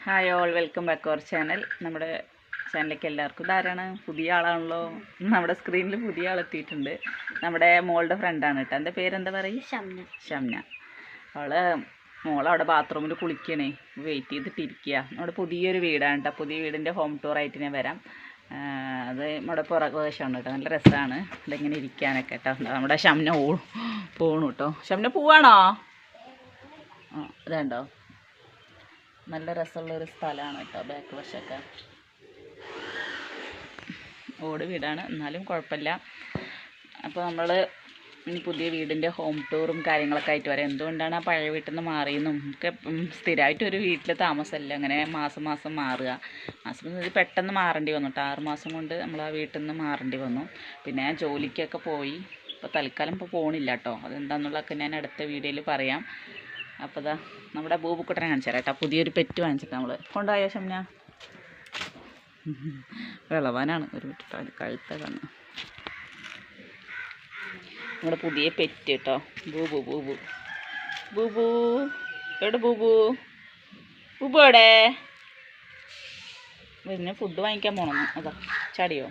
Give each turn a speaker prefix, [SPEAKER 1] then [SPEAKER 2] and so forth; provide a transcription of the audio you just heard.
[SPEAKER 1] Hi all, welcome back our channel. നമ്മുടെ ചാനലിലേക്ക് എല്ലാവർക്കും ഇതാരാണ്? പുതിയ ആളാണല്ലോ. നമ്മുടെ സ്ക്രീനിൽ പുതിയ ആളെത്തിയിട്ടുണ്ട്. നമ്മുടെ മോളുടെ ഫ്രണ്ടാണ് കേട്ടോ. എൻ്റെ പേരെന്താ പറയും? ഷംന. മോളവിടെ ബാത്റൂമിൽ കുളിക്കണേ, വെയിറ്റ് ചെയ്തിട്ടിരിക്കുക. നമ്മുടെ പുതിയൊരു വീടാണ് കേട്ടോ. പുതിയ വീടിൻ്റെ ഹോം ടൂറായിട്ട് ഞാൻ വരാം. അത് നമ്മുടെ പുറകുവശമാണ് കേട്ടോ. നല്ല രസമാണ് ഇതെങ്ങനെ ഇരിക്കാനൊക്കെ കേട്ടോ. നമ്മുടെ ഷംന പോണു കേട്ടോ. ഷംന പോവാണോ? ഇതുണ്ടോ, നല്ല രസമുള്ളൊരു സ്ഥലമാണ് കേട്ടോ. ബാക്ക് വശമൊക്കെ ഓട് വീടാണ്, എന്നാലും കുഴപ്പമില്ല. അപ്പോൾ നമ്മൾ ഇനി പുതിയ വീടിൻ്റെ ഹോം ടൂറും കാര്യങ്ങളൊക്കെ ആയിട്ട് വരാം. എന്തുകൊണ്ടാണ് ആ പഴയ വീട്ടിൽ നിന്ന് മാറിയെന്നും ഒക്കെ സ്ഥിരമായിട്ട് ഒരു വീട്ടിൽ താമസമല്ല, അങ്ങനെ മാസം മാറുക. പെട്ടെന്ന് മാറേണ്ടി വന്നു കേട്ടോ. 6 മാസം കൊണ്ട് നമ്മൾ ആ വീട്ടിൽ നിന്ന് മാറേണ്ടി വന്നു. പിന്നെ ഞാൻ ജോലിക്കൊക്കെ പോയി. ഇപ്പോൾ തൽക്കാലം പോകണില്ല കേട്ടോ. അതെന്താണെന്നുള്ളതൊക്കെ ഞാൻ അടുത്ത വീഡിയോയിൽ പറയാം. അപ്പോൾ ഇതാ നമ്മുടെ ബൂബുക്കുട്ടനെ കാണിച്ചു തരാം കേട്ടോ. പുതിയൊരു പെറ്റ് വാങ്ങിച്ചിട്ട് നമ്മൾ കൊണ്ടുപോയോ ഷംന? വിളവാനാണ് ഒരു വിട്ടിട്ടോ, കഴുത്ത കണ്ണ്. നമ്മുടെ പുതിയ പെറ്റ് കേട്ടോ, ബൂബു. എവിടെ ബൂബു എവിടെ? പിന്നെ ഫുഡ് വാങ്ങിക്കാൻ പോകണം. അതാ ചാടിയോ?